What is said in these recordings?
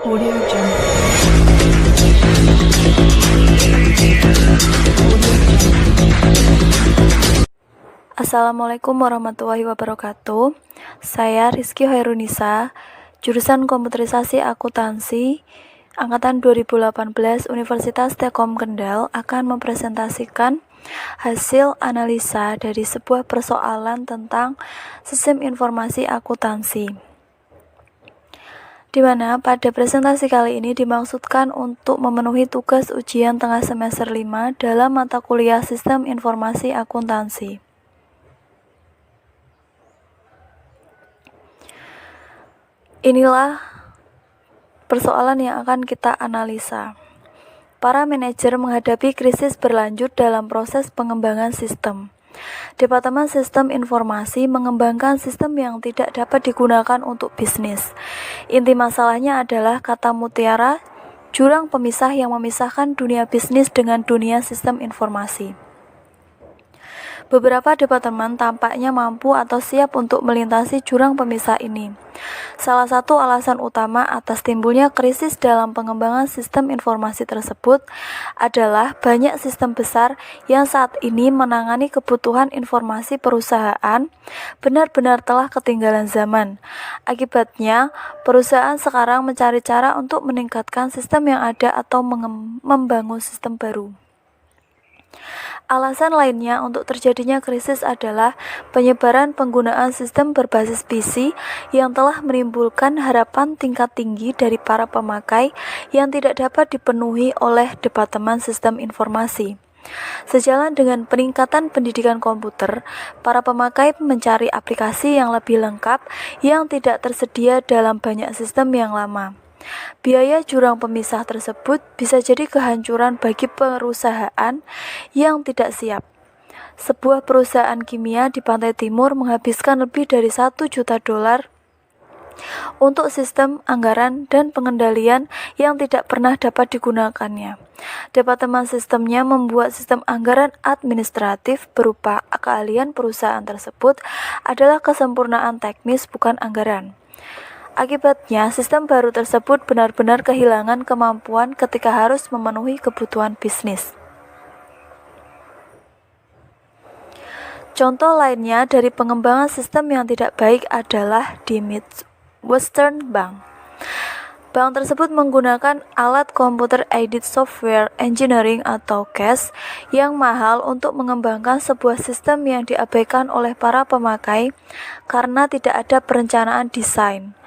Audio Jungle. Assalamualaikum warahmatullahi wabarakatuh. Saya Rizky Hairunisa, jurusan Komputerisasi Akuntansi, Angkatan 2018 Universitas Telkom Kendal akan mempresentasikan hasil analisa dari sebuah persoalan tentang sistem informasi akuntansi. Di mana pada presentasi kali ini dimaksudkan untuk memenuhi tugas ujian tengah semester 5 dalam mata kuliah Sistem Informasi Akuntansi. Inilah persoalan yang akan kita analisa. Para manajer menghadapi krisis berlanjut dalam proses pengembangan sistem. Departemen Sistem Informasi mengembangkan sistem yang tidak dapat digunakan untuk bisnis. Inti masalahnya adalah kata mutiara, jurang pemisah yang memisahkan dunia bisnis dengan dunia sistem informasi. Beberapa departemen tampaknya mampu atau siap untuk melintasi jurang pemisah ini. Salah satu alasan utama atas timbulnya krisis dalam pengembangan sistem informasi tersebut adalah banyak sistem besar yang saat ini menangani kebutuhan informasi perusahaan benar-benar telah ketinggalan zaman. Akibatnya, perusahaan sekarang mencari cara untuk meningkatkan sistem yang ada atau membangun sistem baru. Alasan lainnya untuk terjadinya krisis adalah penyebaran penggunaan sistem berbasis PC yang telah menimbulkan harapan tingkat tinggi dari para pemakai yang tidak dapat dipenuhi oleh Departemen Sistem Informasi. Sejalan dengan peningkatan pendidikan komputer, para pemakai mencari aplikasi yang lebih lengkap yang tidak tersedia dalam banyak sistem yang lama. Biaya jurang pemisah tersebut bisa jadi kehancuran bagi perusahaan yang tidak siap. Sebuah perusahaan kimia di Pantai Timur menghabiskan lebih dari $1 juta untuk sistem anggaran dan pengendalian yang tidak pernah dapat digunakannya. Departemen sistemnya membuat sistem anggaran administratif berupa keahlian perusahaan tersebut adalah kesempurnaan teknis bukan anggaran. Akibatnya, sistem baru tersebut benar-benar kehilangan kemampuan ketika harus memenuhi kebutuhan bisnis. Contoh lainnya dari pengembangan sistem yang tidak baik adalah di Midwestern Bank. Bank tersebut menggunakan alat Computer Aided Software Engineering atau CAS yang mahal untuk mengembangkan sebuah sistem yang diabaikan oleh para pemakai karena tidak ada perencanaan desain.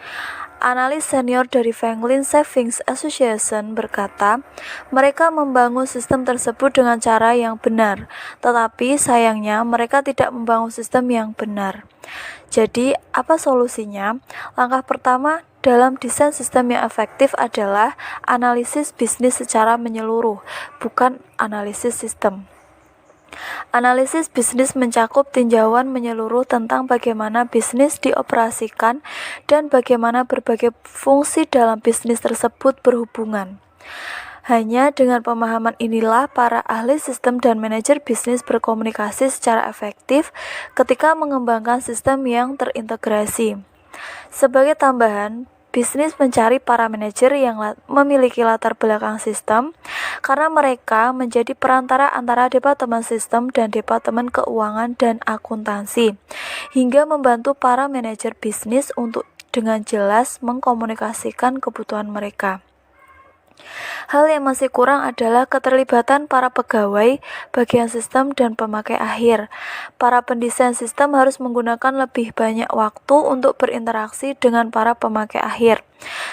Analis senior dari Franklin Savings Association berkata, mereka membangun sistem tersebut dengan cara yang benar, tetapi sayangnya mereka tidak membangun sistem yang benar. Jadi, apa solusinya? Langkah pertama dalam desain sistem yang efektif adalah analisis bisnis secara menyeluruh, bukan analisis sistem. Analisis bisnis mencakup tinjauan menyeluruh tentang bagaimana bisnis dioperasikan dan bagaimana berbagai fungsi dalam bisnis tersebut berhubungan. Hanya dengan pemahaman inilah para ahli sistem dan manajer bisnis berkomunikasi secara efektif ketika mengembangkan sistem yang terintegrasi. Sebagai tambahan, bisnis mencari para manajer yang memiliki latar belakang sistem karena mereka menjadi perantara antara Departemen Sistem dan Departemen Keuangan dan Akuntansi, hingga membantu para manajer bisnis untuk dengan jelas mengkomunikasikan kebutuhan mereka. Hal yang masih kurang adalah keterlibatan para pegawai, bagian sistem, dan pemakai akhir. Para pendesain sistem harus menggunakan lebih banyak waktu untuk berinteraksi dengan para pemakai akhir.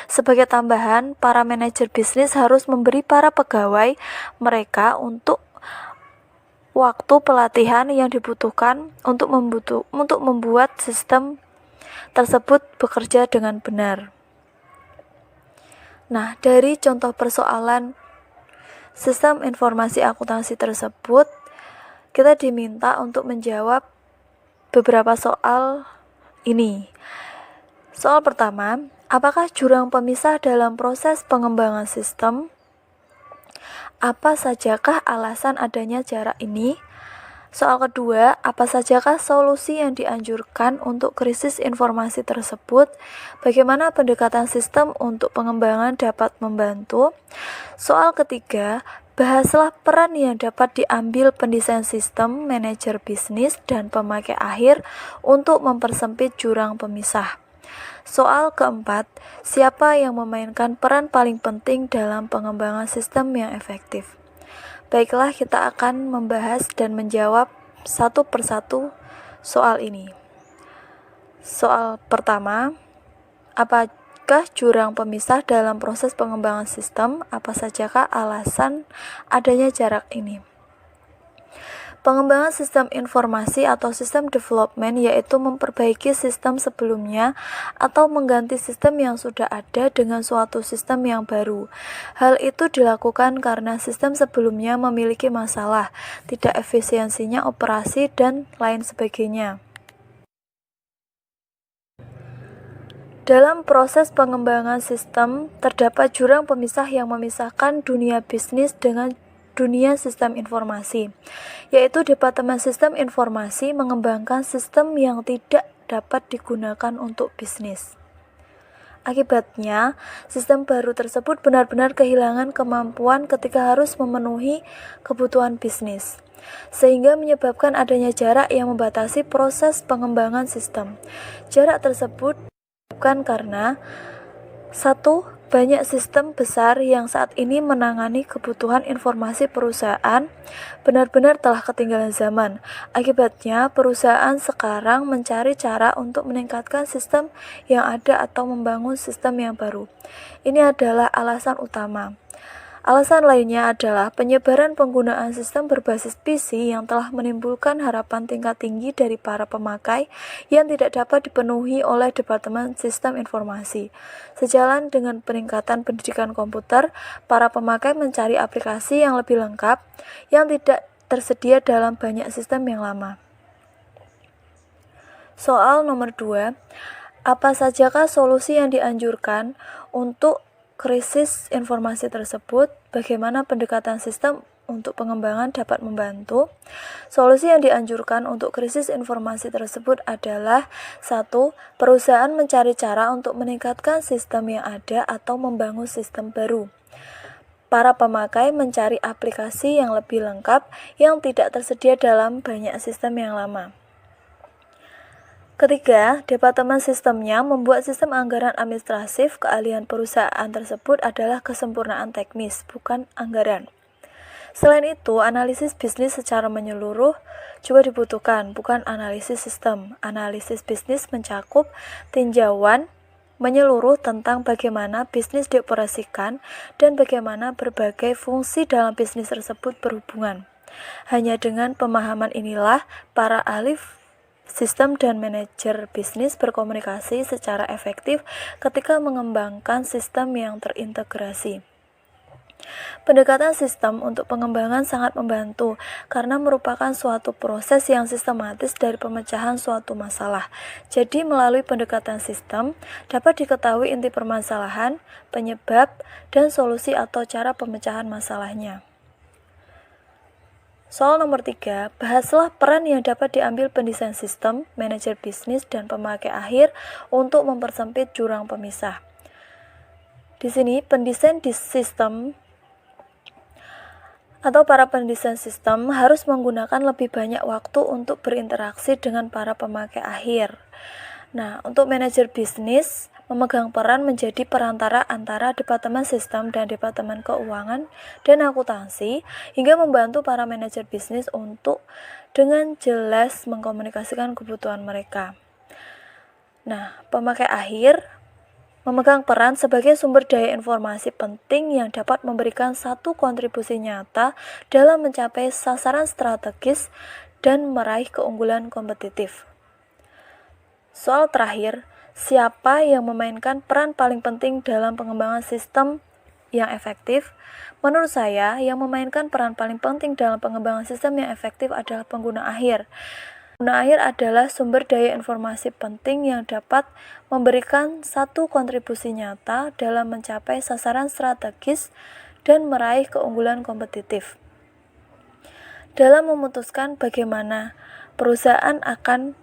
Sebagai tambahan, para manajer bisnis harus memberi para pegawai mereka untuk waktu pelatihan yang dibutuhkan untuk membuat sistem tersebut bekerja dengan benar. Nah, dari contoh persoalan sistem informasi akuntansi tersebut, kita diminta untuk menjawab beberapa soal ini. Soal pertama, apakah jurang pemisah dalam proses pengembangan sistem? Apa sajakah alasan adanya jarak ini? Soal kedua, apa sajakah solusi yang dianjurkan untuk krisis informasi tersebut? Bagaimana pendekatan sistem untuk pengembangan dapat membantu? Soal ketiga, bahaslah peran yang dapat diambil pendesain sistem, manajer bisnis, dan pemakai akhir untuk mempersempit jurang pemisah. Soal keempat, siapa yang memainkan peran paling penting dalam pengembangan sistem yang efektif? Baiklah, kita akan membahas dan menjawab satu persatu soal ini. Soal pertama, apakah jurang pemisah dalam proses pengembangan sistem? Apa sajakah alasan adanya jarak ini? Pengembangan sistem informasi atau sistem development yaitu memperbaiki sistem sebelumnya atau mengganti sistem yang sudah ada dengan suatu sistem yang baru. Hal itu dilakukan karena sistem sebelumnya memiliki masalah, tidak efisiensinya operasi, dan lain sebagainya. Dalam proses pengembangan sistem, terdapat jurang pemisah yang memisahkan dunia bisnis dengan dunia sistem informasi, yaitu Departemen Sistem Informasi mengembangkan sistem yang tidak dapat digunakan untuk bisnis. Akibatnya, sistem baru tersebut benar-benar kehilangan kemampuan ketika harus memenuhi kebutuhan bisnis, sehingga menyebabkan adanya jarak yang membatasi proses pengembangan sistem. Jarak tersebut disebabkan karena satu, banyak sistem besar yang saat ini menangani kebutuhan informasi perusahaan benar-benar telah ketinggalan zaman. Akibatnya, perusahaan sekarang mencari cara untuk meningkatkan sistem yang ada atau membangun sistem yang baru. Ini adalah alasan utama. Alasan lainnya adalah penyebaran penggunaan sistem berbasis PC yang telah menimbulkan harapan tingkat tinggi dari para pemakai yang tidak dapat dipenuhi oleh Departemen Sistem Informasi. Sejalan dengan peningkatan pendidikan komputer, para pemakai mencari aplikasi yang lebih lengkap yang tidak tersedia dalam banyak sistem yang lama. Soal nomor 2, apa sajakah solusi yang dianjurkan untuk krisis informasi tersebut? Bagaimana pendekatan sistem untuk pengembangan dapat membantu? Solusi yang dianjurkan untuk krisis informasi tersebut adalah 1. Perusahaan mencari cara untuk meningkatkan sistem yang ada atau membangun sistem baru. Para pemakai mencari aplikasi yang lebih lengkap yang tidak tersedia dalam banyak sistem yang lama. Ketiga, Departemen Sistemnya membuat sistem anggaran administratif. Keahlian perusahaan tersebut adalah kesempurnaan teknis, bukan anggaran. Selain itu, analisis bisnis secara menyeluruh juga dibutuhkan, bukan analisis sistem. Analisis bisnis mencakup tinjauan menyeluruh tentang bagaimana bisnis dioperasikan dan bagaimana berbagai fungsi dalam bisnis tersebut berhubungan. Hanya dengan pemahaman inilah para ahli sistem dan manajer bisnis berkomunikasi secara efektif ketika mengembangkan sistem yang terintegrasi. Pendekatan sistem untuk pengembangan sangat membantu karena merupakan suatu proses yang sistematis dari pemecahan suatu masalah. Jadi melalui pendekatan sistem dapat diketahui inti permasalahan, penyebab, dan solusi atau cara pemecahan masalahnya. Soal nomor 3, bahaslah peran yang dapat diambil pendesain sistem, manajer bisnis, dan pemakai akhir untuk mempersempit jurang pemisah. Di sini, pendesain sistem atau para pendesain sistem harus menggunakan lebih banyak waktu untuk berinteraksi dengan para pemakai akhir. Nah, untuk manajer bisnis memegang peran menjadi perantara antara Departemen Sistem dan Departemen Keuangan dan Akuntansi hingga membantu para manajer bisnis untuk dengan jelas mengkomunikasikan kebutuhan mereka. Nah, pemakai akhir memegang peran sebagai sumber daya informasi penting yang dapat memberikan satu kontribusi nyata dalam mencapai sasaran strategis dan meraih keunggulan kompetitif. Soal terakhir, siapa yang memainkan peran paling penting dalam pengembangan sistem yang efektif? Menurut saya, yang memainkan peran paling penting dalam pengembangan sistem yang efektif adalah pengguna akhir. Pengguna akhir adalah sumber daya informasi penting yang dapat memberikan satu kontribusi nyata dalam mencapai sasaran strategis dan meraih keunggulan kompetitif. Dalam memutuskan bagaimana perusahaan akan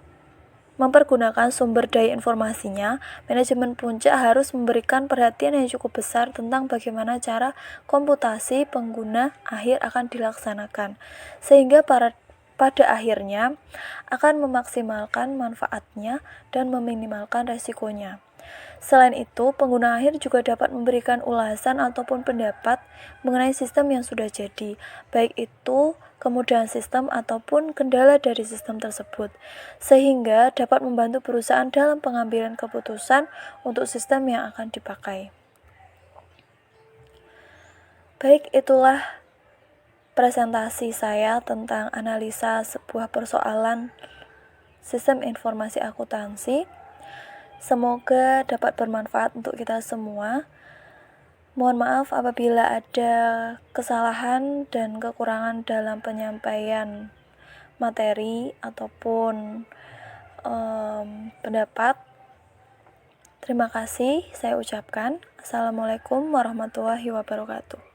mempergunakan sumber daya informasinya, manajemen puncak harus memberikan perhatian yang cukup besar tentang bagaimana cara komputasi pengguna akhir akan dilaksanakan, sehingga pada akhirnya akan memaksimalkan manfaatnya dan meminimalkan resikonya. Selain itu, pengguna akhir juga dapat memberikan ulasan ataupun pendapat mengenai sistem yang sudah jadi, baik itu kemudahan sistem ataupun kendala dari sistem tersebut, sehingga dapat membantu perusahaan dalam pengambilan keputusan untuk sistem yang akan dipakai. Baik, itulah presentasi saya tentang analisa sebuah persoalan sistem informasi akuntansi. Semoga dapat bermanfaat untuk kita semua. Mohon maaf apabila ada kesalahan dan kekurangan dalam penyampaian materi ataupun pendapat. Terima kasih saya ucapkan. Assalamualaikum warahmatullahi wabarakatuh.